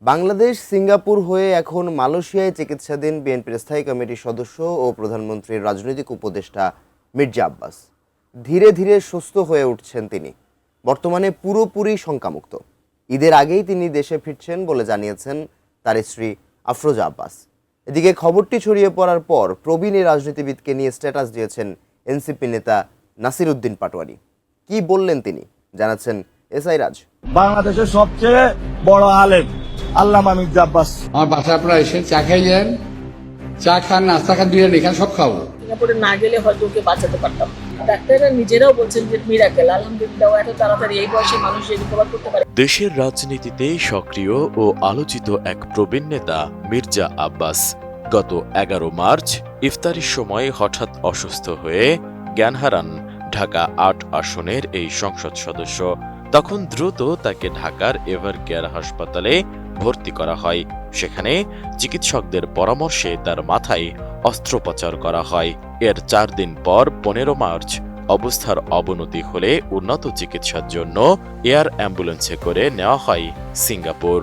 Bangladesh Singapore হয়ে এখন মালয়েশিয়ায় চিকিৎসাধীন বিএনপির স্থায়ী কমিটির সদস্য ও প্রধানমন্ত্রীর রাজনৈতিক উপদেষ্টা মির্জা আব্বাস ধীরে ধীরে সুস্থ হয়ে উঠছেন। তিনি বর্তমানে পুরোপুরি শঙ্কামুক্ত। ঈদের আগেই তিনি দেশে ফিরছেন বলে জানিয়েছেন তার স্ত্রী আফরোজা আব্বাস। এদিকে খবরটি ছড়িয়ে পড়ার পর প্রবীণ এই রাজনীতিবিদকে নিয়ে স্ট্যাটাস দিয়েছেন এনসিপি নেতা নাসির উদ্দিন পাটোয়ারি। কি বললেন তিনি জানাচ্ছেন এসআই রাজ। বাংলাদেশের সবচেয়ে বড় আলেম আল্লামা মির্জা আব্বাস। আমার বাসায় আপনারা এসে চা খাই যান, চা খান, নাস্তা খান, দুইটা এখানে সব খাবো। সিঙ্গাপুরে না গেলে হয়তো ওকে বাঁচাতে পারতাম। ডাক্তাররা নিজেরাও বলছেন যে মিরাকেল, আলহামদুলিল্লাহ এত তাড়াতাড়ি এই বয়সে মানুষ রিকভার করতে পারে। দেশের রাজনীতিতে সক্রিয় ও আলোচিত এক প্রবীণ নেতা মির্জা আব্বাস গত 11 মার্চ ইফতারির সময় হঠাৎ অসুস্থ হয়ে জ্ঞান হারান ঢাকা ৮ আসনের এই সংসদ সদস্য। তখন দ্রুত তাকে ঢাকার এভার কেয়ার হাসপাতালে ভর্তি করা হয়। সেখানে চিকিৎসকদের পরামর্শে তার মাথায় অস্ত্রোপচার করা হয়। এর 4 দিন পর 15 মার্চ অবস্থার অবনতি হলে উন্নত চিকিৎসার জন্য এয়ার অ্যাম্বুলেন্সে করে নেওয়া হয় সিঙ্গাপুর।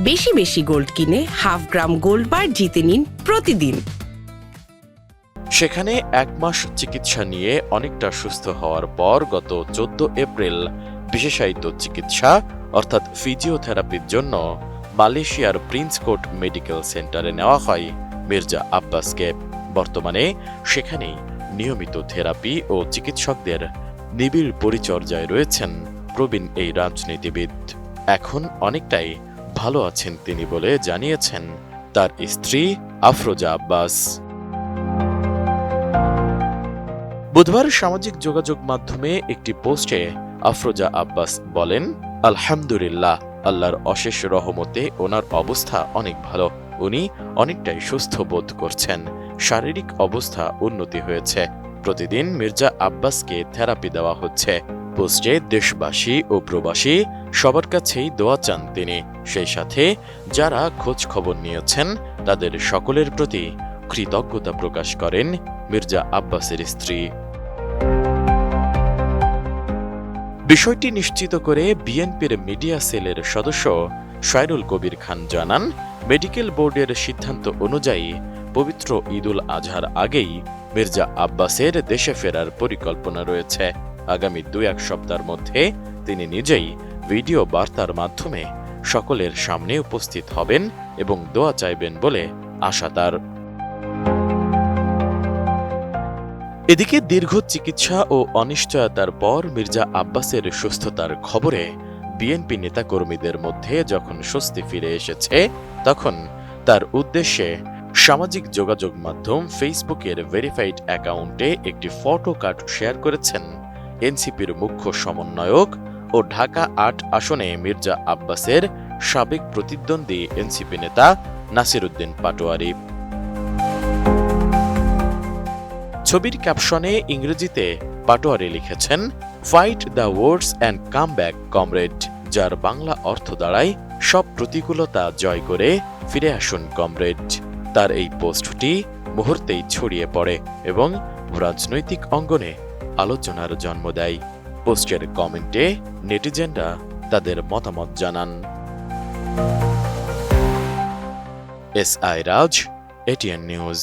বেশি বেশি গোল্ড কিনে হাফ গ্রাম গোল্ড বার জিতে নিন প্রতিদিন। সেখানে 1 মাস চিকিৎসা নিয়ে অনেকটা সুস্থ হওয়ার পর গত 14 এপ্রিল বিশেষায়িত চিকিৎসা অর্থাৎ ফিজিওথেরাপির জন্য মালয়েশিয়ার প্রিন্স কোর্ট মেডিকেল সেন্টারে নেওয়া হয় মির্জা আব্বাসকে। বর্তমানে সেখানেই নিয়মিত থেরাপি ও চিকিৎসকদের নিবিড় পরিচর্যায় রয়েছেন প্রবীণ এই রাজনীতিবিদ। এখন অনেকটাই ভালো আছেন তিনি বলে জানিয়েছেন তার স্ত্রী আফরোজা আব্বাস। বুধবার সামাজিক যোগাযোগ মাধ্যমে একটি পোস্টে আফরোজা আব্বাস বলেন, আলহামদুলিল্লাহ, আল্লাহর অশেষ রহমতে ওনার অবস্থা অনেক ভালো। উনি অনেকটাই সুস্থ বোধ করছেন। শারীরিক অবস্থা উন্নতি হয়েছে। প্রতিদিন মির্জা আব্বাসকে থেরাপি দেওয়া হচ্ছে। পোস্টে দেশবাসী ও প্রবাসী সবার কাছেই দোয়া চান তিনি। সেই সাথে যারা খোঁজ খবর নিয়েছেন তাদের সকলের প্রতি কৃতজ্ঞতা প্রকাশ করেন মির্জা আব্বাসের স্ত্রী। বিষয়টি নিশ্চিত করে বিএনপির মিডিয়া সেলের সদস্য শায়রুল কবির খান জানান, মেডিকেল বোর্ডের সিদ্ধান্ত অনুযায়ী পবিত্র ঈদুল আজহার আগেই মির্জা আব্বাসের দেশে ফেরার পরিকল্পনা রয়েছে। আগামী 2-1 সপ্তাহের মধ্যে তিনি নিজেই ভিডিও বার্তার মাধ্যমে সকলের সামনে উপস্থিত হবেন এবং দোয়া চাইবেন বলে আশা তার। এদিকে দীর্ঘ চিকিৎসা ও অনিশ্চয়তার পর মির্জা আব্বাসের সুস্থতার খবরে বিএনপি নেতাকর্মীদের মধ্যে যখন স্বস্তি ফিরে এসেছে, তখন তার উদ্দেশ্যে সামাজিক যোগাযোগ মাধ্যম ফেসবুকের ভেরিফাইড অ্যাকাউন্টে একটি ফটো কার্ড শেয়ার করেছেন এনসিপির মুখ্য সমন্বয়ক ও ঢাকা ৮ আসনে মির্জা আব্বাসের সাবেক প্রতিদ্বন্দ্বী এনসিপি নেতা নাসির উদ্দিন পাটোয়ারি। ছবির ক্যাপশনে ইংরেজিতে পাটোয়ারি লিখেছেন, fight the wars and come back comrade, যার বাংলা অর্থ দাঁড়ায় সব প্রতিকূলতা জয় করে ফিরে আসুন কমরেড। তার এই পোস্টটি মুহূর্তেই ছড়িয়ে পড়ে এবং রাজনৈতিক অঙ্গনে আলোচনার জন্ম দেয়। পোস্টের কমেন্টে নেটিজেনরা তাদের মতামত জানান। এসআই রাজ, এটিএন নিউজ।